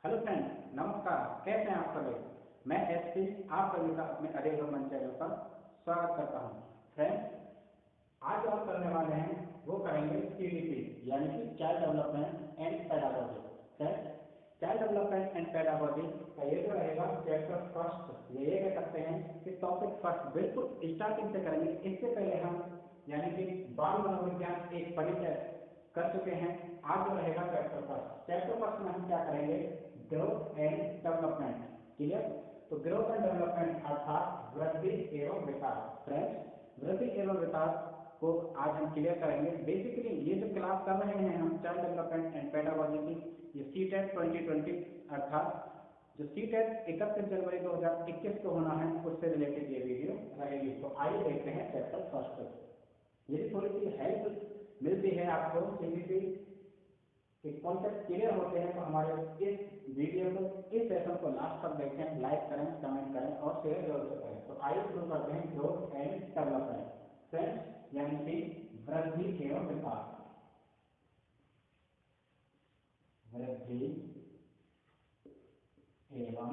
Hello friends, नमस्कार। कैसे हैं आप सभी? मैं एसपी आप सभी का अपने अजय रोमन चैनल पर स्वागत करता हूं। फ्रेंड्स, आज जो आप करने वाले हैं वो करेंगे सीडीपी यानी कि child development and pedagogy. Friends, child development and pedagogy का ये जो रहेगा चैप्टर फर्स्ट, ये कह सकते हैं कि टॉपिक फर्स्ट बिल्कुल स्टार्टिंग से करेंगे। इससे पहले हम यानी कि बाल मनोविज्ञान एक परिचय कर चुके हैं। आज जो रहेगा चैप्टर फर्स्ट में हम क्या करेंगे? Growth and development. क्लियर? तो ग्रोथ एंड डेवलपमेंट अर्थात वृद्धि एवं विकास। फ्रेंड्स, वृद्धि एवं विकास को आज हम क्लियर करेंगे। बेसिकली ये जो क्लास कर रहे हैं हम चाइल्ड डेवलपमेंट एंड पेडागोजी की, ये सीटेट 2020 अर्थात जो सीटेट 31 जनवरी 2021 को होना है उससे रिलेटेड ये वीडियो रहेगी। तो आइए देखते हैं चैप्टर फर्स्ट। यदि थोड़ी सी हेल्प मिलती है आपको, सीडीपी के कॉन्सेप्ट क्लियर होते हैं, तो हमारे इस वीडियो को, इस सेशन को लास्ट तक देखें, लाइक करें, कमेंट करें और शेयर जरूर से करें। तो आइए शुरू करते हैं ग्रोथ एंड डेवलपमेंट। फ्रेंड्स, यानी कि वृद्धि एवं विकास। वृद्धि एवं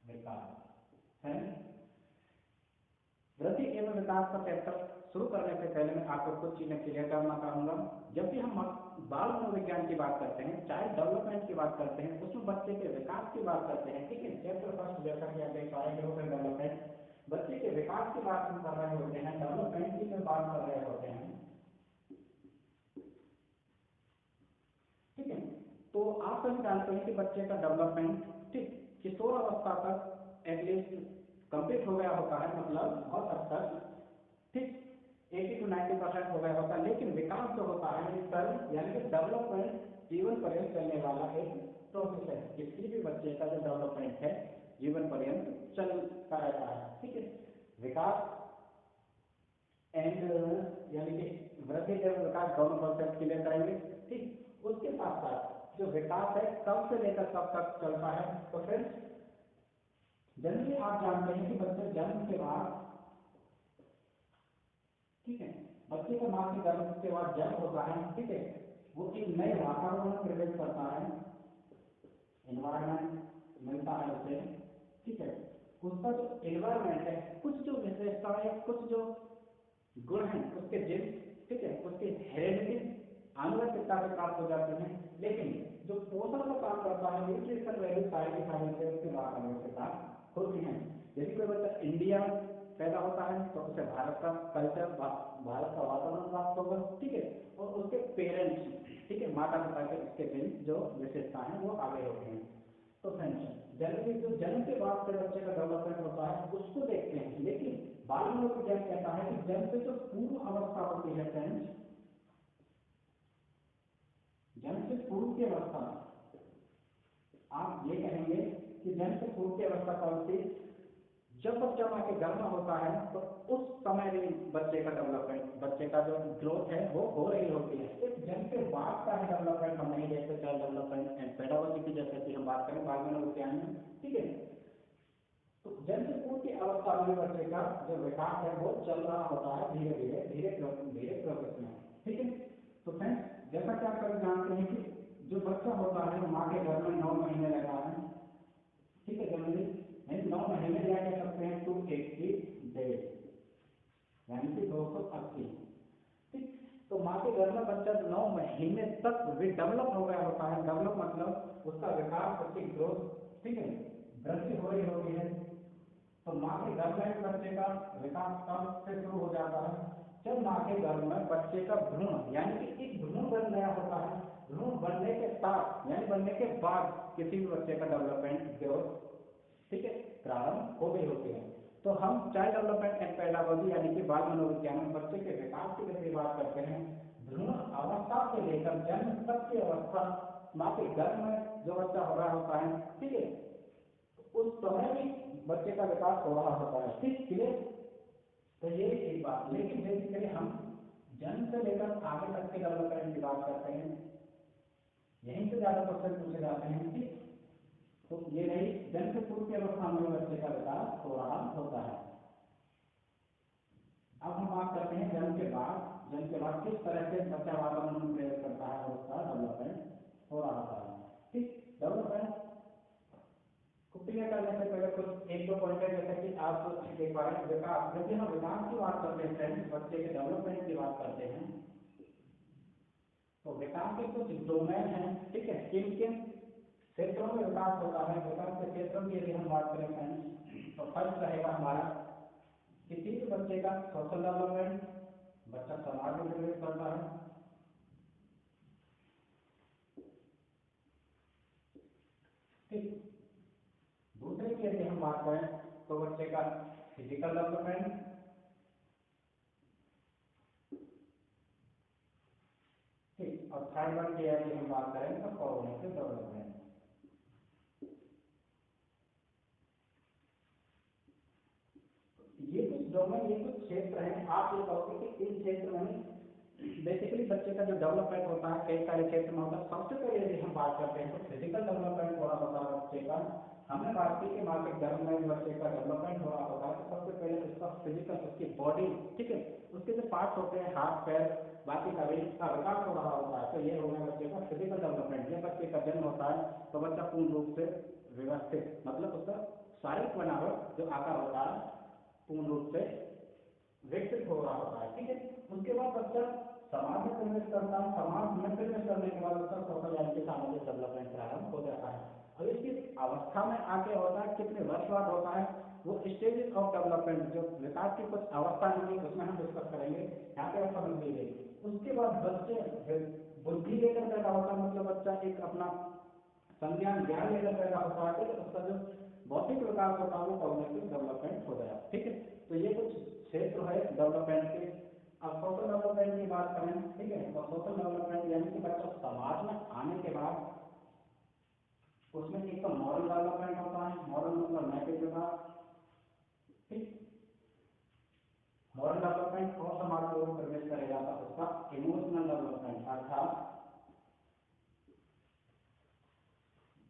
विकास। फ्रेंड्स, वृद्धि एवं विकास का चैप्टर शुरू करने से पहले मैं आपको कुछ चीजें क्लियर करना चाहूंगा। जब भी हम बाल मनोविज्ञान की बात करते हैं, चाइल्ड डेवलपमेंट की बात करते हैं, उसमें बच्चे के विकास की बात करते हैं। ठीक है, चैप्टर फर्स्ट जैसा कि आप देख पा रहे हैं ग्रोथ एंड डेवलपमेंट, बच्चे के विकास की बात हम कर रहे होते हैं, डेवलपमेंट की बात कर रहे होते हैं। ठीक है, तो आप सभी जानते हैं कि बच्चे का डेवलपमेंट ठीक किशोर अवस्था तक एटलीस्ट कंप्लीट हो गया होता है, मतलब बहुत हद तक ठीक 80 to 90% हो गया होता है। लेकिन विकास जो होता है इस तरह यानी कि डेवलपमेंट जीवन पर्यंत चलने वाला एक प्रोसेस है। किसी भी बच्चे का जो डेवलपमेंट है जीवन पर्यंत चलता रहता है। ठीक है, विकास एंड यानी कि वृद्धि एवं विकास दोनों कॉन्सेप्ट क्लियर करेंगे। ठीक, उसके साथ साथ जो विकास है कब से लेकर कब तक चलता है। तो फ्रेंड्स, जनरली आप जानते हैं कि बच्चे जन्म के बाद, ठीक है, बच्चे का मां के गर्भ के बाद जन्म होता है। ठीक है, वो एक नए वातावरण में प्रवेश करता है, एनवायरमेंट मिलता है उसे। ठीक है, उसका जो एनवायरमेंट है, कुछ जो विशेषताएं, कुछ जो गुण हैं उसके जिन, ठीक है, उसके हेरेडिटी आनुवंशिकता से प्राप्त हो जाती है। लेकिन जो पोषण का काम करता है, न्यूट्रिशन वैल्यू सारी की सारी से उसकी बात आनुवंशिकता होती है। यदि कोई बच्चा इंडिया पैदा होता है तो उसे भारत का कल्चर, भारत का वातावरण प्राप्त होगा। ठीक है, और उसके पेरेंट्स, ठीक है, माता पिता के उसके जिन जो विशेषता है वो आगे होते हैं। तो फ्रेंड्स, जनरली जो जन्म के बाद से बच्चे का डेवलपमेंट होता है उसको देखते हैं। लेकिन बाल मनोविज्ञान कहता है कि जन्म से जो पूर्व अवस्था होती है फ्रेंड्स, जन्म से पूर्व की अवस्था, आप ये कहेंगे कि जन्म से पूर्व की अवस्था कौन सी? जब बच्चा मां के गर्भ में होता है तो उस समय भी बच्चे का डेवलपमेंट, बच्चे का जो ग्रोथ है वो हो रही होती है। सिर्फ जन्म के बाद का है डेवलपमेंट हम नहीं देखते चाइल्ड डेवलपमेंट एंड पेडागोजी की, जैसे कि हम बात करें बाल मनोविज्ञान में। ठीक है, तो जन्म से पूर्व की अवस्था में बच्चे का जो विकास है वो चल रहा होता है धीरे धीरे धीरे धीरे प्रोसेस में। ठीक है, तो फ्रेंड्स, जैसा कि आप सभी जानते हैं कि जो बच्चा होता है माँ के घर में 9 महीने रहता है। ठीक है, जनरली 9 महीने या कह सकते हैं 280 डेज यानी कि 280। ठीक, तो माँ के घर में बच्चा 9 महीने तक भी डेवलप हो गया होता है। डेवलप मतलब उसका विकास, उसकी ग्रोथ, ठीक है, वृद्धि हो रही होती है। तो माँ के गर्भ में बच्चे का विकास कब से शुरू हो जाता है? जब माँ के गर्भ में बच्चे का भ्रूण यानी कि एक भ्रूण बन गया होता है। भ्रूण बनने के साथ यानी बनने के बाद किसी भी बच्चे का डेवलपमेंट ग्रोथ, ठीक है, प्रारंभ हो गई होती है। तो हम चाइल्ड डेवलपमेंट एंड पेडागोजी यानी कि बाल मनोविज्ञान में बच्चे के विकास की जब बात करते हैं, भ्रूण अवस्था से लेकर जन्म तक की अवस्था, माँ के गर्भ में जो बच्चा हो रहा होता है, ठीक है, उस समय भी बच्चे का विकास हो रहा होता है। ठीक, क्लियर? तो ये एक बात। लेकिन बेसिकली हम जन्म से लेकर आगे तक के डेवलपमेंट की बात करते हैं, यहीं से ज्यादा क्वेश्चन पूछे जाते हैं। ठीक, तो ये रही जन्म से पूर्व की अवस्था में बच्चे का विकास हो रहा होता है। अब हम बात करते हैं जन्म के बाद। जन्म के बाद किस तरह से बच्चा वातावरण में प्रवेश करता है और उसका डेवलपमेंट हो रहा होता है। ठीक, डेवलपमेंट को क्लियर करने से पहले कुछ एक दो पॉइंट है, जैसे कि आप एक बार विकास, जब भी हम विकास की बात करते हैं फ्रेंड्स, बच्चे के डेवलपमेंट की बात करते हैं, तो विकास के कुछ डोमेन हैं। ठीक है, किन किन क्षेत्रों में विकास होता है, विकास के क्षेत्रों की यदि हम बात करें फ्रेंड्स, तो फर्स्ट रहेगा हमारा किसी भी बच्चे का सोशल डेवलपमेंट, बच्चा समाज में प्रवेश करता है। ठीक, दूसरे की यदि हम बात करें तो बच्चे का फिजिकल डेवलपमेंट। ठीक, और थर्ड वन की यदि हम बात करें तो कॉग्निटिव डेवलपमेंट। ये कुछ डोमेन, ये कुछ क्षेत्र हैं, आप ये कहोगे कि इन क्षेत्र में बेसिकली बच्चे का जो डेवलपमेंट होता है कई सारे क्षेत्र में होता है। सबसे पहले यदि हम बात करते हैं तो फिजिकल डेवलपमेंट हो रहा होता है बच्चे का। हमने बात की कि माँ के गर्भ में बच्चे का डेवलपमेंट हो रहा होता है, तो सबसे पहले उसका फिजिकल, उसकी बॉडी, ठीक है, उसके जो पार्ट्स होते हैं हाथ पैर बाकी सभी का विकास हो रहा होता है। तो ये हो गया बच्चे का फिजिकल डेवलपमेंट। जब बच्चे का जन्म होता है तो बच्चा पूर्ण रूप से व्यवस्थित, मतलब उसका शारीरिक बनावट जो आकार होता है पूर्ण रूप से विकसित हो रहा होता है। ठीक है, उसके बाद बच्चा समाज में प्रवेश करता है, समाज में प्रवेश करने के बाद उसका सोशल यानी कि सामाजिक डेवलपमेंट प्रारंभ हो जाता है। अब इसकी अवस्था में आके होता है, कितने वर्ष बाद होता है, वो स्टेजेस ऑफ डेवलपमेंट, जो विकास की कुछ अवस्था होंगी उसमें हम डिस्कस करेंगे, यहाँ पे समझ लीजिए। उसके बाद बच्चे बुद्धि लेकर पैदा होता है, मतलब बच्चा एक अपना संज्ञान ज्ञान लेकर पैदा होता है, तो उसका जो बौद्धिक विकास होता है वो कॉग्निटिव डेवलपमेंट हो जाएगा। ठीक है, तो ये कुछ क्षेत्र है डेवलपमेंट के। अब सोशल डेवलपमेंट की बात करें, ठीक है, तो सोशल डेवलपमेंट यानी कि बच्चा समाज में आने के बाद उसमें एक तो मॉरल डेवलपमेंट होता है, मॉरल मतलब नैतिक विकास। ठीक, मॉरल डेवलपमेंट और समाज में प्रवेश करेगा तो उसका इमोशनल डेवलपमेंट, अर्थात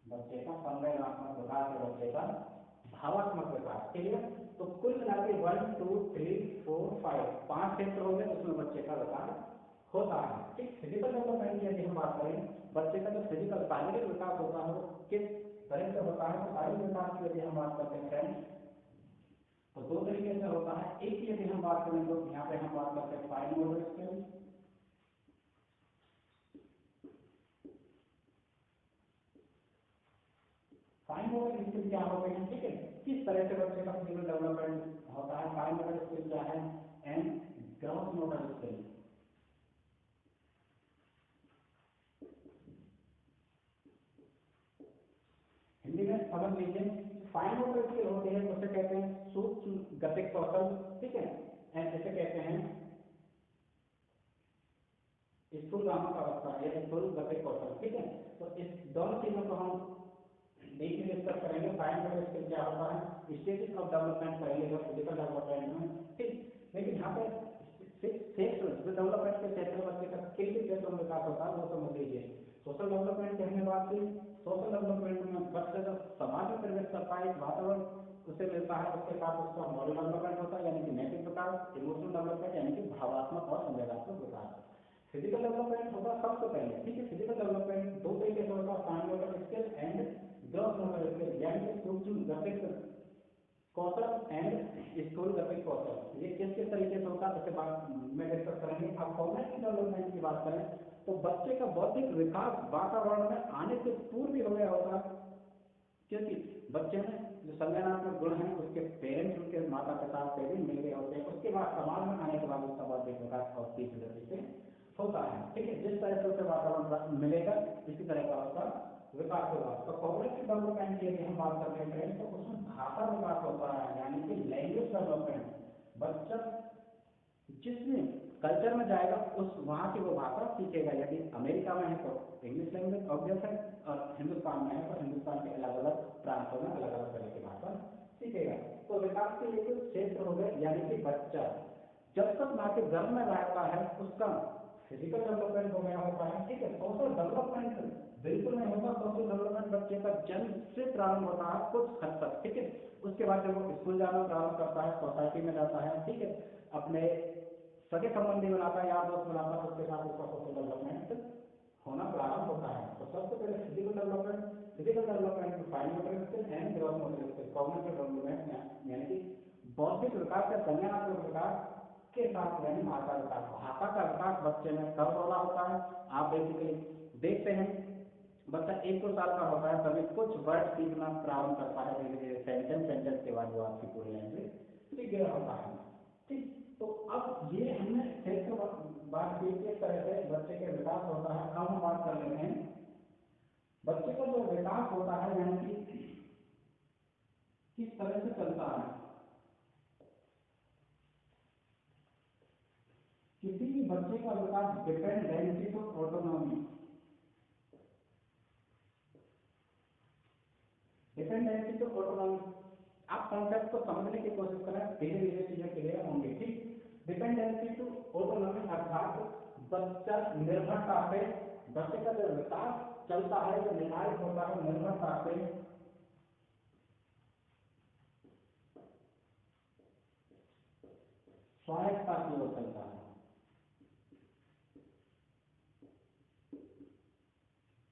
बच्चे का संवेदनात्मक विकास है, बच्चे का भावात्मक विकास। क्लियर, तो कुल मिला के 1 2 3 4 5 पांच क्षेत्र हो गए उसमें बच्चे का विकास होता है। ठीक, फिजिकल डेवलपमेंट की यदि हम बात करें, बच्चे का जो फिजिकल शारीरिक विकास होता है वो किस तरह से होता है, तो शारीरिक विकास की यदि हम बात करते हैं फ्रेंड्स तो दो तरीके से होता है। एक की यदि हम बात करें तो यहाँ पे हम बात करते हैं fine motor skill. Fine motor skill क्या होते हैं, ठीक है, किस तरह से बच्चे का फिजिकल डेवलपमेंट होता है। फाइन मोटर स्किल क्या है and gross motor skill. Hindi में समझ लीजिए, फाइन मोटर स्किल होती है उसे कहते हैं सूक्ष्म गतिक कौशल। ठीक है, एंड इसे कहते हैं स्थूल नामक अवस्था या स्थूल गतिक कौशल। ठीक है, तो इस दोनों चीजों को हम एक ही डिस्कस करेंगे। फाइन मोटर स्किल क्या होता है, स्टेजेस ऑफ डेवलपमेंट करेंगे फिजिकल डेवलपमेंट में। ठीक, लेकिन यहाँ पे क्षेत्र जो डेवलपमेंट के क्षेत्र में बच्चे का किन किन क्षेत्रों में विकास होता है वो समझ लीजिए। सोशल डेवलपमेंट की हमने बात की, सोशल डेवलपमेंट में बच्चा जब समाज में प्रवेश करता है, एक वातावरण उसे मिलता है, उसके बाद उसका मॉरल डेवलपमेंट होता है यानी कि नैतिक विकास, इमोशनल डेवलपमेंट यानी कि भावात्मक और संवेदनात्मक विकास। फिजिकल डेवलपमेंट होता है सबसे पहले। ठीक है, फिजिकल डेवलपमेंट दो तरीके से होता है, fine motor skill and gross motor skill, यानी कि सूक्ष्म गतिक कौशल एंड स्थूल गतिक कौशल। ये किस किस तरीके से होता है इसे बात में डिस्कस करेंगे। अब कॉग्निटिव डेवलपमेंट की बात करें तो बच्चे का बौद्धिक विकास वातावरण में आने से पूर्व भी हो गया होता है, क्योंकि बच्चे में जो संज्ञानात्मक गुण है उसके पेरेंट्स, उनके माता पिता से भी मिल गए होते हैं। उसके बाद समाज में आने के बाद उसका बौद्धिक विकास और तीव्र गति से होता है। ठीक है, जिस तरह से उसे वातावरण मिलेगा इसी तरह का उसका विकास होगा। तो कॉग्निटिव डेवलपमेंट की यदि हम बात करते हैं फ्रेंड्स तो उसमें भाषा विकास होता है यानी कि लैंग्वेज डेवलपमेंट। बच्चा जिसमें कल्चर में जाएगा उस वहाँ की वो भाषा सीखेगा। यदि अमेरिका में है तो इंग्लिश लैंग्वेज ऑब्वियस है, और हिंदुस्तान में है तो हिंदुस्तान के अलग अलग प्रांतों में अलग अलग तरह की भाषा सीखेगा। तो विकास के ये कुछ क्षेत्र हो गए, यानी कि बच्चा जब तक माँ के गर्भ में रहता है उसका फिजिकल डेवलपमेंट हो गया होता है। ठीक है, सोशल डेवलपमेंट बिल्कुल नहीं होता। सोशल डेवलपमेंट बच्चे का जन्म से प्रारंभ होता है कुछ हद तक। ठीक है, उसके बाद जब वो स्कूल जाना प्रारंभ करता है, सोसाइटी में जाता है, ठीक है, अपने सगे संबंधी बनाता है, यार दोस्त बनाता है, उसके साथ उसका सोशल डेवलपमेंट होता है। तो सबसे पहले physical development, fine motor skill and gross motor skill, cognitive development यानी कि बौद्धिक विकास या संज्ञानात्मक विकास के साथ यानी भाषा विकास। भाषा का विकास बच्चे में कब हो रहा होता है? आप बेसिकली देखते हैं बच्चा 1-2 साल का होता है तभी कुछ वर्ड सीखना प्रारंभ करता है, धीरे धीरे सेंटेंस के बाद वो आपकी पूरी लैंग्वेज सीख गया होता है। ठीक, तो अब ये हमने फिर बात की किस तरह से बच्चे के विकास होता है। अब हम बात कर लेते हैं बच्चे का जो विकास होता है यानी कि किस तरह से चलता है। किसी भी बच्चे का विकास dependency to autonomy, dependency to autonomy, आप कॉन्सेप्ट को समझने की कोशिश करें, धीरे धीरे चीजें क्लियर होंगी। ठीक, डिपेंडेंसी टू ऑटोनॉमी अर्थात बच्चा निर्भरता से, बच्चे का जो विकास चलता है, जो निर्धारित होता है निर्भरता से स्वायत्तता की ओर चलता है।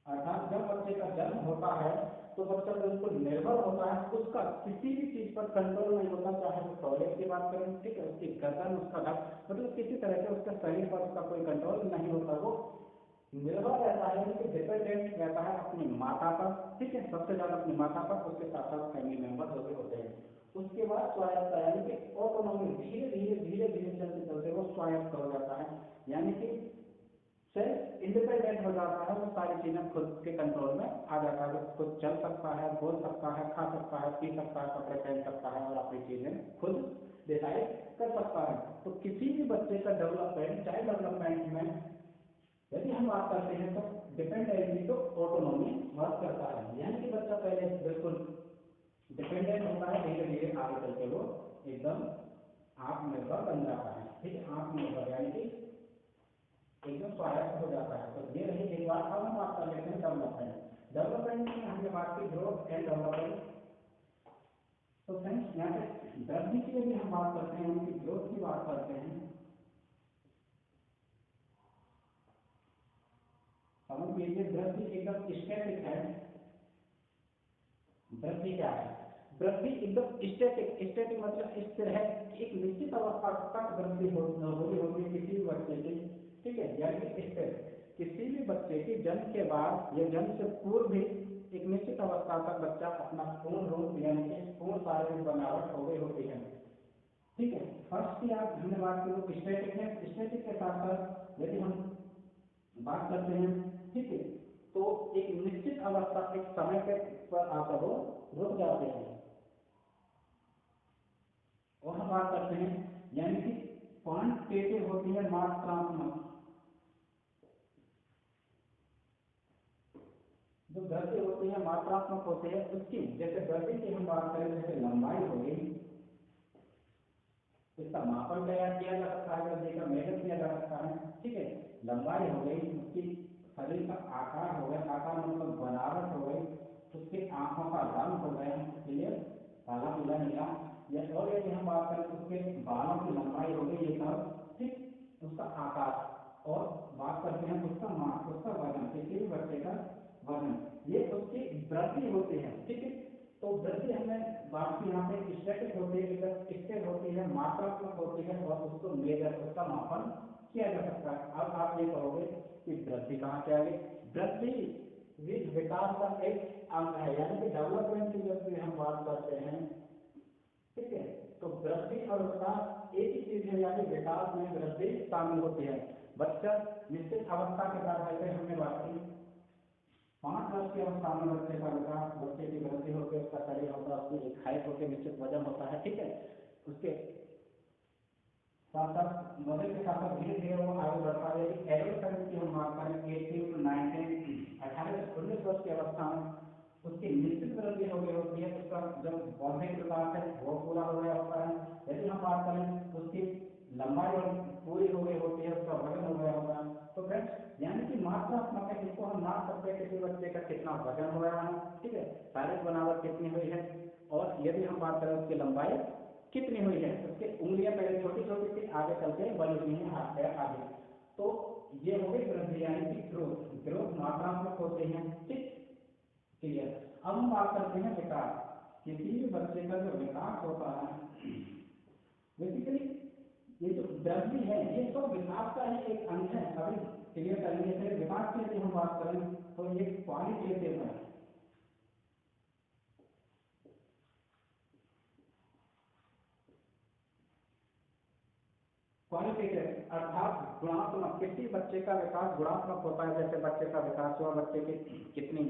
अर्थात जब बच्चे का जन्म होता है तो बच्चा बिल्कुल निर्भर होता है, उसका किसी भी चीज पर कंट्रोल नहीं होता, चाहे वो टॉयलेट की बात करें, ठीक है, उसकी गर्दन, उसका ढक, मतलब किसी तरह के उसके शरीर पर उसका कोई कंट्रोल नहीं होता, वो निर्भर रहता है, कि डिपेंडेंट रहता है अपनी माता पर। ठीक है, सबसे ज्यादा अपनी माता पर, उसके साथ साथ फैमिली मेंबर जो भी होते हैं। उसके बाद स्वायत्तता यानी कि ऑटोनॉमी, धीरे धीरे चलते चलते वो स्वायत्त हो जाता है, यानी कि सेल्फ इंडिपेंडेंट हो जाता है, वो सारी चीजें खुद के कंट्रोल में आ जाता है, खुद चल सकता है, बोल सकता है, खा सकता है, पी सकता है, कपड़े पहन सकता है और अपनी चीजें खुद डिसाइड कर सकता है। तो किसी भी बच्चे का डेवलपमेंट, चाइल्ड डेवलपमेंट में यदि हम बात करते हैं तो डिपेंडेंसी तो ऑटोनॉमी वर्क करता है, यानी कि बच्चा पहले बिल्कुल डिपेंडेंट होता है, धीरे धीरे आगे चल के वो एकदम आत्मनिर्भर बन जाता है। ठीक है, आत्मनिर्भर यानी कि एकदम स्वायत्त हो जाता है। तो ये रही एक बात। अब हम बात कर लेते हैं डेवलपमेंट में हमने बात की ग्रोथ एंड डेवलपमेंट। तो फ्रेंड्स यहाँ पे वृद्धि की यदि हम बात करते हैं, उनकी ग्रोथ की बात करते हैं, समझ लीजिए वृद्धि एकदम स्टैटिक है। वृद्धि क्या है? वृद्धि एकदम स्टैटिक मतलब स्थिर है, एक निश्चित अवस्था तक वृद्धि होती है किसी भी बच्चे की। ठीक है, यानी कि स्थिर, किसी भी बच्चे की जन्म के बाद या जन्म से पूर्व भी एक निश्चित अवस्था तक बच्चा अपना पूर्ण रूप यानी कि पूर्ण शारीरिक बनावट हो गई होती है। ठीक है, फर्स्ट की आप हमने बात की वो स्टैटिक है। स्टैटिक के साथ साथ यदि हम बात करते हैं, ठीक है, तो एक निश्चित अवस्था, एक समय के पर आकर वो रुक जाते हैं। और हम बात करते हैं यानी कि क्वांटिटेटिव होती है, मात्रात्मक। जो वृद्धि होती है मात्रात्मक होती है उसकी, जैसे वृद्धि की हम बात करें, जैसे लंबाई हो गई, इसका मापन तैयार किया जा सकता है, वृद्धि का मेजर किया जा सकता है। ठीक है, लंबाई हो गई, उसकी शरीर का आकार हो गया, आकार मतलब बनावट हो गई, उसकी आंखों का रंग हो गया, क्लियर, काला पीला नीला, या और यदि हम बात करें उसके बालों की लंबाई हो गई, ये सब। ठीक, उसका आकार, और बात करते हैं उसका मास, उसका वजन, किसी भी बच्चे का वजन, ये उसकी वृद्धि होती है। ठीक है, तो वृद्धि हमने बात की यहाँ पे स्टैटिक होती है, स्थिर होती है, मात्रात्मक होती है, और उसको मेजर, उसका मापन किया जा सकता है। अब आप ये कहोगे कि वृद्धि कहाँ से आ गई? वृद्धि विकास का एक अंग है, यानी कि डेवलपमेंट की जब भी हम बात करते हैं, ठीक है, तो वृद्धि और विकास एक ही चीज है, यानी विकास में वृद्धि शामिल होती है। बच्चा निश्चित अवस्था के बाद, जैसे हमने बात की 5 वर्ष की अवस्था में बच्चे का विकास, बच्चे की वृद्धि होकर उसका शरीर होता है, उसकी एक हाइट होकर निश्चित वजन होता है। ठीक है, उसके साथ साथ वजन के साथ साथ धीरे धीरे वो आगे बढ़ता है। एडोलेसेंस की हम बात करें 18 to 19, 18 से 19 वर्ष की अवस्था में उसकी निश्चित वृद्धि हो गई होती है, उसका जब बौद्धिक विकास है वो पूरा हो गया होता है। यदि हम बात करें उसकी लंबाई पूरी हो गई होती है, उसका वजन हो गया होता है। तो फ्रेंड्स यानी कि मात्रात्मक है, इसको हम नाप सकते हैं किसी बच्चे का कितना वजन हो गया है, ठीक है, शारीरिक बनावट कितनी हुई है, और यदि हम बात करें उसकी लंबाई कितनी हुई है, उसके उंगलियां पहले छोटी छोटी थी, आगे चलते बड़ी हुई है, हाथ पैर आगे। तो ये हो गई वृद्धि यानी कि ग्रोथ मात्रात्मक होते हैं, ठीक, क्लियर। अब हम बात करते हैं विकास। किसी भी बच्चे का जो विकास होता है, बेसिकली ये जो वृद्धि है ये सब विकास का ही एक अंग है। अभी क्लियर करेंगे, फिर विकास की यदि हम बात करें तो ये क्वालिटेटिव है, क्वालिटेटिव अर्थात गुणात्मक। किसी बच्चे का विकास गुणात्मक होता है, जैसे बच्चे का विकास हुआ, बच्चे की कितनी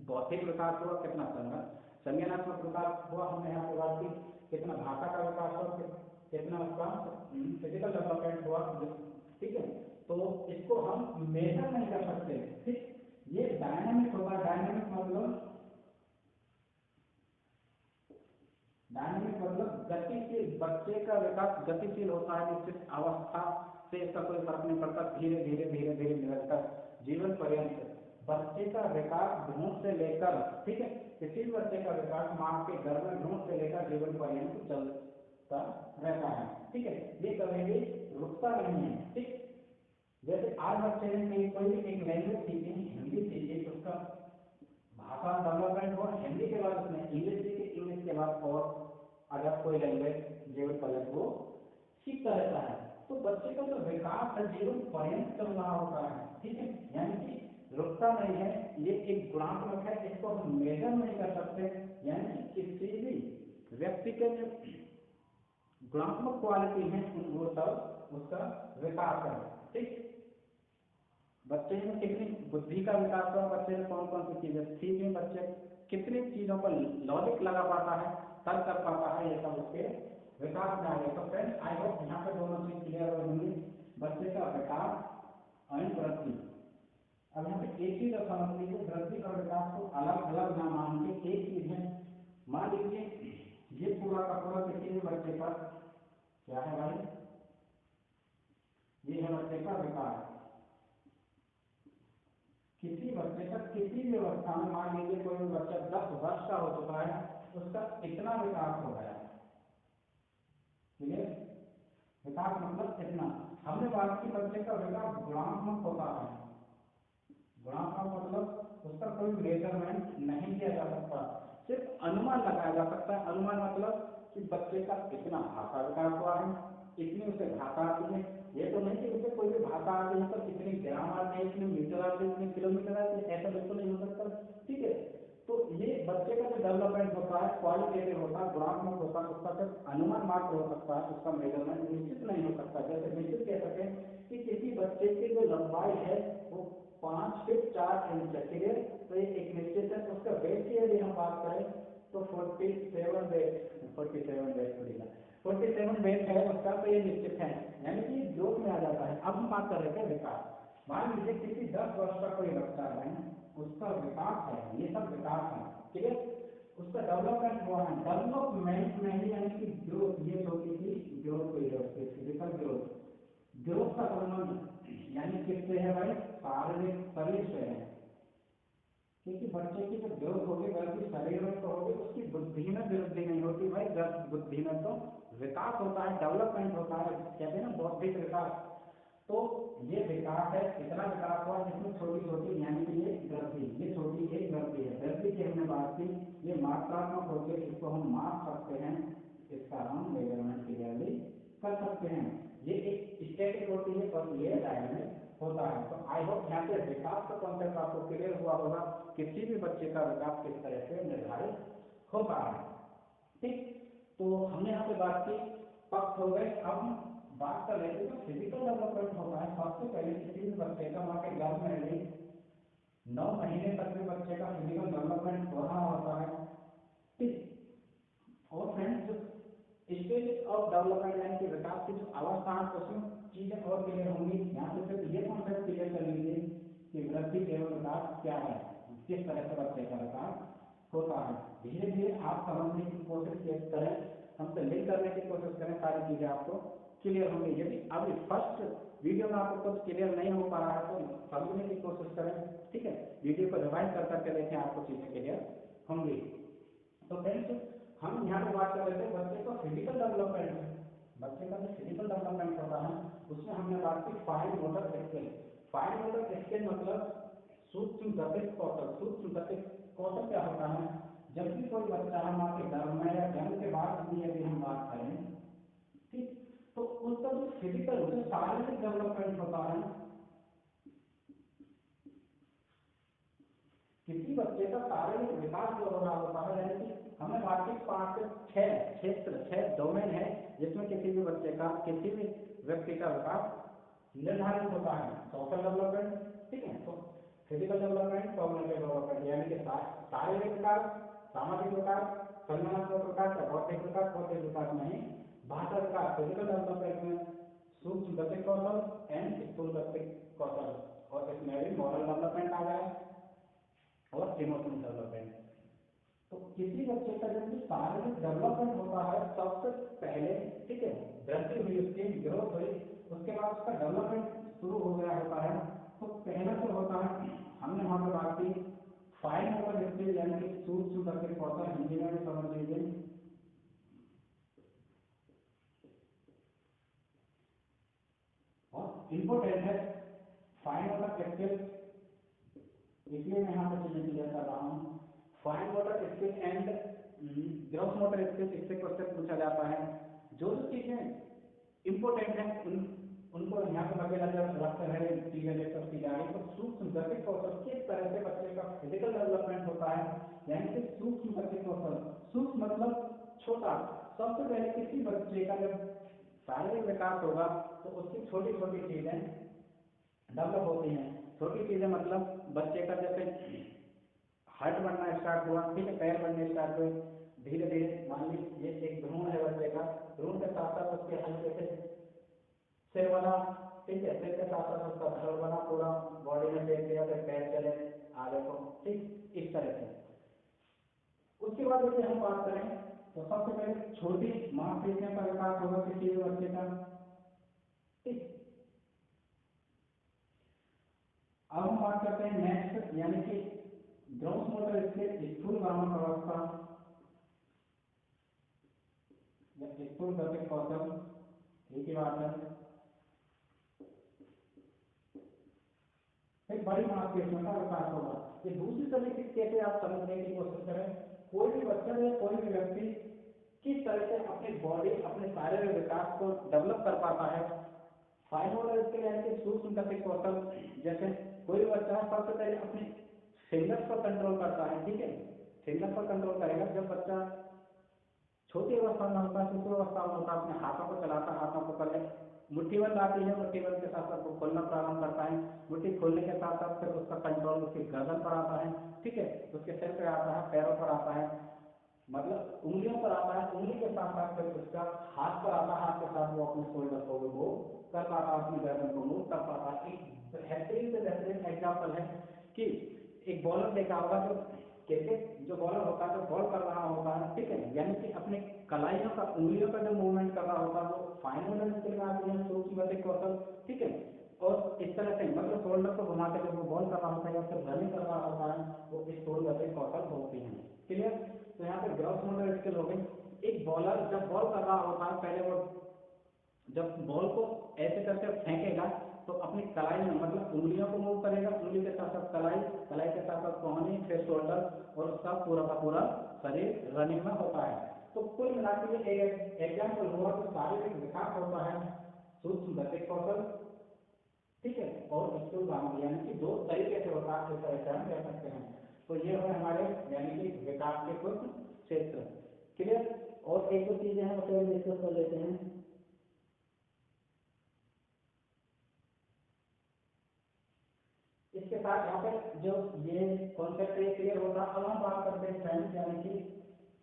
बौद्धिक विकास हुआ, कितना संज्ञानात्मक विकास हुआ, हमने यहाँ पे बात की, कितना भाषा का विकास हुआ, कितना उसका फिजिकल डेवलपमेंट हुआ, ठीक है। तो इसको हम मेजर नहीं कर सकते, ठीक। ये डायनामिक होगा, डायनामिक मतलब गतिशील। बच्चे का विकास गतिशील होता है, निश्चित अवस्था से इसका कोई फर्क नहीं पड़ता, धीरे धीरे धीरे धीरे निरंतर जीवन पर्यंत बच्चे का विकास भ्रूण से लेकर, ठीक है, किसी भी बच्चे का विकास माँ के गर्भ में भ्रूण से लेकर जीवन पर्यंत चलता रहता है, ठीक है। ये कभी भी रुकता नहीं है, ठीक। जैसे आज बच्चे ने कहीं कोई एक लैंग्वेज सीखी, हिंदी सीखी, तो उसका भाषा डेवलपमेंट हुआ, हिंदी के बाद उसने इंग्लिश सीखी, इंग्लिश के बाद और अगर कोई लैंग्वेज जीवन पर्यंत वो सीखता रहता है। तो बच्चे का जो विकास है जीवन पर्यंत चल रहा होता है, ठीक है, यानी कि रुकता नहीं है। ये एक गुणात्मक है, इसको हम मेजर नहीं कर सकते, यानी कि किसी भी व्यक्ति के जो गुणात्मक क्वालिटी है वो सब उसका विकास है, ठीक। बच्चे में कितनी बुद्धि का विकास हुआ, बच्चे में कौन कौन सी चीजें सीखी, बच्चे कितनी चीजों पर लॉजिक लगा पाता है, तर्क कर पाता है, ये सब उसके विकास में आ गया। तो फ्रेंड्स आई होप यहाँ पे दोनों चीज क्लियर हो होंगी, बच्चे का विकास और वृद्धि। अब यहाँ पे एक चीज समझ लीजिए, वृद्धि और विकास को अलग अलग ना मान के एक चीज है। मान लीजिए ये पूरा का पूरा किसी भी बच्चे का क्या है भाई, ये है बच्चे का विकास। किसी बच्चे का किसी भी अवस्था में, मान लीजिए कोई भी बच्चा 10 वर्ष का हो चुका है, उसका इतना विकास हो गया, ठीक है। विकास मतलब इतना। हमने बात की बच्चे का विकास गुणात्मक होता है। गुणात्मक मतलब उसका कोई मेजरमेंट नहीं किया जा सकता, सिर्फ अनुमान लगाया जा सकता है। अनुमान मतलब कि बच्चे का इतना भाषा विकास हुआ है, इतनी उसे भाषा आती है। ये तो नहीं कि उसे कोई भी भाषा आती है पर इतनी ग्राम आती है, इतनी मीटर आती है, इतनी किलोमीटर आती है, ऐसा बिल्कुल नहीं हो सकता, ठीक है। तो ये बच्चे का जो डेवलपमेंट होता है क्वालिटेटिव होता है, गुणात्मक होता है, उसका सिर्फ अनुमान मात्र हो सकता है, उसका मेजरमेंट निश्चित नहीं हो सकता। जैसे निश्चित कह सकें कि किसी बच्चे की जो लंबाई है वो 5 फीट 4 इंच है, ठीक है। तो ये एक निश्चित है। उसका वेट की यदि हम बात करें तो 47 वेट है उसका, तो ये निश्चित है, यानी कि ग्रोथ में आ जाता है। अब हम बात कर रहे थे विकास। मान लीजिए किसी 10 वर्ष का कोई बच्चा है, उसका विकास है, ये सब विकास है, ठीक है। उसका डेवलपमेंट हुआ है, डेवलपमेंट में ही यानी कि ग्रोथ, ये छोटी सी ग्रोथ हुई है उसकी, फिजिकल ग्रोथ। ग्रोथ का संबंध यानी किससे है भाई, शारीरिक शरीर से है, क्योंकि बच्चे की जब ग्रोथ होगी वृद्धि शरीर में तो होगी, उसकी बुद्धि में वृद्धि नहीं होती भाई। बुद्धि में तो विकास होता है, डेवलपमेंट होता है, कहते हैं ना बौद्धिक विकास। तो ये विकास है, इतना विकास हुआ जिसमें छोटी छोटी यानी कि ये वृद्धि, ये छोटी एक वृद्धि है। वृद्धि की हमने बात की, ये मात्रात्मक होती है, इसको हम माप सकते हैं, इसका हम मेजरमेंट क्लियरली कर सकते हैं। ये एक स्टैटिक होती है और ये डायनामिक होता है। तो आई होप यहाँ पे विकास का कॉन्सेप्ट आपको क्लियर हुआ होगा, किसी भी बच्चे का विकास किस तरह से निर्धारित होता है, ठीक। तो हमने यहाँ पे बात की, पक्ष हो गए। अब हम बात कर रहे थे जो फिजिकल डेवलपमेंट होता है। सबसे पहले किसी भी बच्चे का माँ के गर्भ में ही 9 महीने तक भी बच्चे का फिजिकल डेवलपमेंट हो रहा होता है, ठीक। और फ्रेंड्स जो स्टेज ऑफ डेवलपमेंट यानी कि विकास की जो अवस्था है उसमें चीजें और क्लियर होंगी। यहाँ पे सिर्फ ये कॉन्सेप्ट क्लियर कर लीजिए कि वृद्धि एवं विकास क्या है, किस तरह से बच्चे का विकास होता है। धीरे धीरे आप समझने की कोशिश करें, हमसे लिंक करने की कोशिश करें, सारी चीजें आपको क्लियर होंगी। यदि अभी फर्स्ट वीडियो में आपको कुछ क्लियर नहीं हो पा रहा है तो समझने की कोशिश करें, ठीक है। वीडियो को रिवाइज कर करके देखें, आपको चीजें क्लियर होंगी। तो फ्रेंड्स हम यहाँ पे बात कर रहे थे बच्चे का फिजिकल डेवलपमेंट। बच्चे का जो फिजिकल डेवलपमेंट होता है उसमें हमने बात की fine motor skill. Fine motor skill मतलब सूक्ष्म गतिक कौशल। सूक्ष्म गतिक कौशल क्या होता है? जब भी कोई बच्चा हमारे घर में या जन्म के बाद भी यदि हम बात करें, ठीक, तो उसका जो फिजिकल जो शारीरिक डेवलपमेंट होता है, किसी बच्चे का शारीरिक विकास जो हो रहा होता है, यानी कि हमने बातचीत पाठ से 6 क्षेत्र 6 डोमेन है जिसमें किसी भी बच्चे का, किसी भी व्यक्ति का विकास निर्धारित होता है। सोशल डेवलपमेंट, ठीक है, तो फिजिकल डेवलपमेंट, कॉग्निटिव डेवलपमेंट, यानी कि शारीरिक विकास, सामाजिक विकास, संज्ञानात्मक विकास या बौद्धिक विकास। बौद्धिक विकास नहीं, भाषा विकास। फिजिकल डेवलपमेंट में सूक्ष्म गतिक कौशल एंड स्थूल गतिक कौशल, और इसमें भी मॉरल डेवलपमेंट आ गया और इमोशनल डेवलपमेंट। तो किसी बच्चे का जब भी शारीरिक डेवलपमेंट होता है सबसे पहले, ठीक है, वृद्धि हुई, उसकी ग्रोथ हुई, उसके बाद उसका डेवलपमेंट शुरू हो गया होता है। तो पहला जो होता है, हमने वहां पर बात की फाइन मोटर स्किल, यानी कि सूक्ष्म गतिक कौशल, हिंदी में भी समझ लीजिए। और इम्पोर्टेंट है फाइन मोटर स्किल, इसलिए मैं यहाँ पर चीजें क्लियर कर रहा हूँ। Fine motor skill and gross motor skill, इससे क्वेश्चन पूछा जाता है। जो जो चीजें इम्पोर्टेंट है उनको यहाँ पर मद्देनजर रखते हुए चीजें डिस्कस की जा रही है। तो सूक्ष्म गतिक कौशल, किस तरह से बच्चे का फिजिकल डेवलपमेंट होता है, यानी कि सूक्ष्म गतिक कौशल। सूक्ष्म मतलब छोटा। सबसे पहले किसी बच्चे का जब शारीरिक विकास होगा तो उसकी छोटी छोटी चीजें डेवलप होती हैं। छोटी चीजें मतलब बच्चे का जैसे हाथ बनना स्टार्ट हुआ, ठीक है, पैर बनने स्टार्ट हुए, धीरे धीरे मान लीजिए ये एक भ्रूण है बच्चे का, भ्रूण के साथ साथ उसके हल्के से सिर बना, ठीक है, सिर के साथ साथ उसका धड़ बना, पूरा बॉडी में शेप दिया, फिर पैर चले आगे को, ठीक, इस तरह से। उसके बाद यदि हम बात करें तो सबसे पहले छोटी मांसपेशियों का विकास होगा किसी भी बच्चे का, ठीक। अब हम बात करते हैं नेक्स्ट, यानी कि ग्रॉस मोटर स्किल, स्थूल भ्रामक अवस्था या स्थूल गतिक कौशल, एक ही बात है। एक बड़ी मांसपेशियों का विकास होगा। ये दूसरी तरीके से कैसे आप समझने की कोशिश करें, कोई भी बच्चा या कोई भी व्यक्ति किस तरह से अपनी बॉडी, अपने शारीरिक विकास को डेवलप कर पाता है। फाइन मोटर स्किल यानी कि सूक्ष्म गतिक कौशल, जैसे कोई भी बच्चा सबसे पहले अपने फिंगर्स पर कंट्रोल करता है, ठीक है, फिंगर पर कंट्रोल करेगा। जब बच्चा छोटी अवस्था में होता है, शिशु अवस्था में होता है, अपने हाथों को चलाता है, हाथों को पहले मुट्ठी बंद आती है, मुट्ठी बंद के साथ साथ वो खोलना प्रारंभ करता है, मुट्ठी खोलने के साथ साथ फिर उसका कंट्रोल उसकी गर्दन पर आता है, ठीक है, उसके सिर पे आता है, पैरों पर आता है, मतलब उंगलियों पर आता है, उंगली के साथ साथ फिर उसका हाथ पर आता है, हाथ के साथ वो अपने शोल्डर को भी मूव कर पाता है, अपनी गर्दन को मूव कर पाता है। एक बेहतरीन से बेहतरीन एग्जाम्पल है कि एक बॉलर देखा होगा, जो क्रिकेट जो बॉलर होता है, जो बॉल कर रहा होता है, ठीक है, यानी कि अपने कलाइयों का, उंगलियों का जो मूवमेंट कर रहा होता है, वो फाइन मोटर स्किल में आती है, सूक्ष्म गतिक कौशल, ठीक है। और इस तरह से मतलब शोल्डर को घुमा के जब वो बॉल कर रहा होता है या फिर रनिंग कर रहा होता है, वो स्थूल गतिक कौशल होती है। क्लियर? तो यहाँ पे ग्रॉस मोटर स्किल हो गई। एक बॉलर जब बॉल कर रहा होता है, पहले वो जब बॉल को ऐसे करके फेंकेगा तो अपनी कलाई में मतलब उंगलियों को मूव करेगा, उंगली के साथ साथ कलाई, कलाई के साथ साथ कोहनी, फिर शोल्डर, और उसका पूरा का पूरा शरीर रनिंग में होता है। तो कुल मिलाकर ये एक एग्जाम्पल हुआ कि शारीरिक विकास होता है सूक्ष्म गतिक कौशल, ठीक है, और स्थूल भ्रामक, यानी कि दो तरीके से होता है, इस तरह से हम कह सकते हैं। तो ये है हमारे यानी कि विकास के कुछ क्षेत्र। क्लियर? और एक दो चीजें हैं उसे डिस्कस कर लेते हैं। इसके साथ यहाँ पर जो ये कॉन्सेप्ट है क्लियर होता है। अब हम बात करते हैं फ्रेंड्स, यानी कि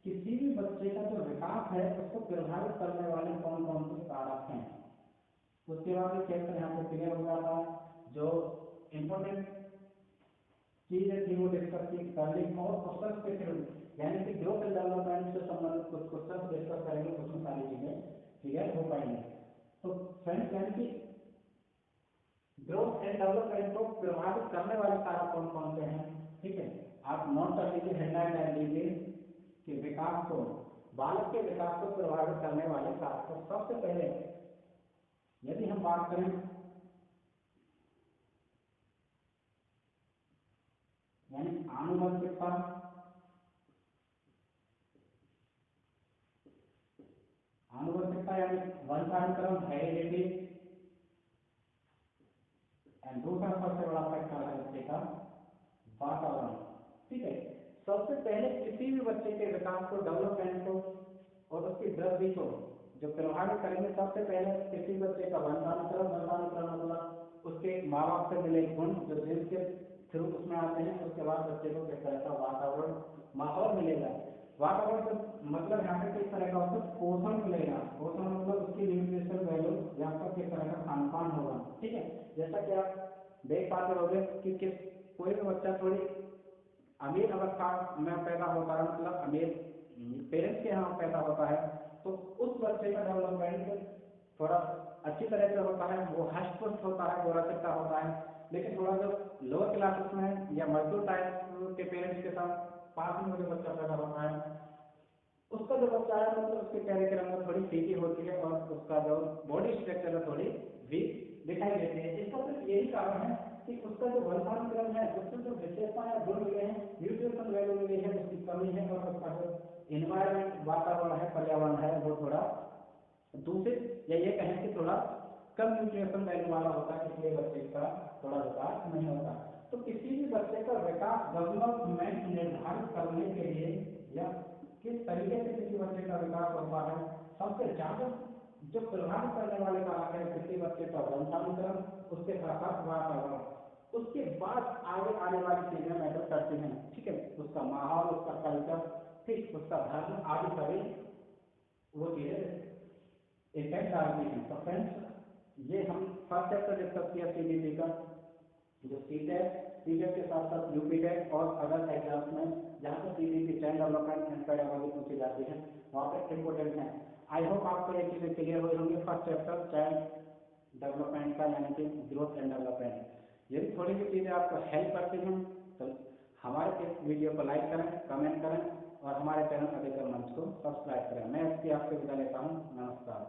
किसी भी बच्चे का जो विकास है उसको प्रभावित करने वाले कौन कौन से कारक हैं, उसके बाद ये चैप्टर यहाँ पे क्लियर हो जाता है। जो इम्पोर्टेंट चीजें थी वो डिस्कस की कर ली, और क्वेश्चन के थ्रू यानी कि ग्रोथ एंड डेवलपमेंट से संबंधित कुछ क्वेश्चन डिस्कस करेंगे, उसमें सारी चीजें क्लियर हो पाएंगे। तो फ्रेंड्स, यानी कि ग्रोथ एंड डेवलपमेंट को प्रभावित करने वाले कारक कौन कौन से हैं, ठीक है, आप नोट कर लीजिए, हेडलाइन डाल लीजिए कि विकास को, बालक के विकास को प्रभावित करने वाले कारक। तो सबसे पहले यदि हम बात करें यानी आनुवंशिकता, आनुवंशिकता यानी वंशानुक्रम, हेरिडिटी। एंड दूसरा सबसे बड़ा फैक्टर है बच्चे का वातावरण। ठीक है, सबसे पहले किसी भी बच्चे के विकास को, डेवलपमेंट को और उसकी वृद्धि को जो प्रभावित करेंगे, सबसे पहले किसी बच्चे का वंशानुक्रम, वंशानुक्रम मतलब उसके माँ बाप से मिले गुण जो जीन के थ्रू उसमें आते हैं। उसके बाद बच्चे को किस तरह का वातावरण, माहौल मिलेगा। वातावरण से मतलब यहाँ पे किस तरह का उसको पोषण मिलेगा। पोषण मतलब उसकी न्यूट्रिशन वैल्यू या उसका किस तरह का खान पान होगा। ठीक है, जैसा कि आप देख पाते होंगे कि कोई भी बच्चा थोड़ी अमीर अवस्था में पैदा होता है, मतलब अमीर पेरेंट्स के यहाँ पैदा होता है, तो उस बच्चे का डेवलपमेंट थोड़ा अच्छी तरह से होता है, वो हष्ट पुष्ट होता है, गोरा चिट्टा होता है। लेकिन थोड़ा जो लोअर क्लासेस में या मजदूर टाइप के पेरेंट्स के साथ पास में जो बच्चा पैदा होता है, उसका जो बच्चा है मतलब उसके चेहरे के रंग थोड़ी फीकी होती है और उसका जो बॉडी स्ट्रक्चर है थोड़ी वीक दिखाई देती है। इसका सिर्फ यही कारण है कि उसका जो वंशानुक्रम है, उससे जो विशेषता या गुण मिले हैं, न्यूट्रिशन वैल्यू मिली है, उसकी कमी है, और उसका जो इन्वायरमेंट, वातावरण है, पर्यावरण है, वो थोड़ा दूषित या ये कहें कि थोड़ा कम न्यूट्रिशन वैल्यू वाला होता है, इसलिए बच्चे का थोड़ा विकास नहीं होता। तो किसी भी बच्चे का विकास, डेवलपमेंट निर्धारित करने के लिए या किस तरीके से किसी बच्चे का विकास होता है, सबसे ज्यादा जो प्रभावित करने वाले कारक है किसी बच्चे का वंशानुक्रम, उसके साथ साथ वातावरण, उसके बाद आगे आने वाली चीजें मैटर करती हैं। ठीक है, उसका माहौल, उसका कल्चर, ठीक, उसका धर्म आदि सभी वो चीजें इफेक्ट डालती हैं। तो फ्रेंड्स, ये हम फर्स्ट चैप्टर डिस्कस किया सीबीपी का, जो सीटेट के साथ साथ यूपीटेट और अदर एग्जाम्स में जहाँ पर CBP child development and pedagogy पूछी जाती है, वहाँ पर इम्पोर्टेंट है। आई होप आपको ये चीज़ें क्लियर हुई होंगी। फर्स्ट चैप्टर चाइल्ड डेवलपमेंट का, यानी कि ग्रोथ एंड डेवलपमेंट। यदि थोड़ी भी चीज़ें आपको हेल्प करती हैं तो हमारे इस वीडियो को लाइक करें, कमेंट करें और हमारे चैनल अधिकतर मंच को सब्सक्राइब करें। मैं इसकी आपसे विदा लेता हूँ। नमस्कार।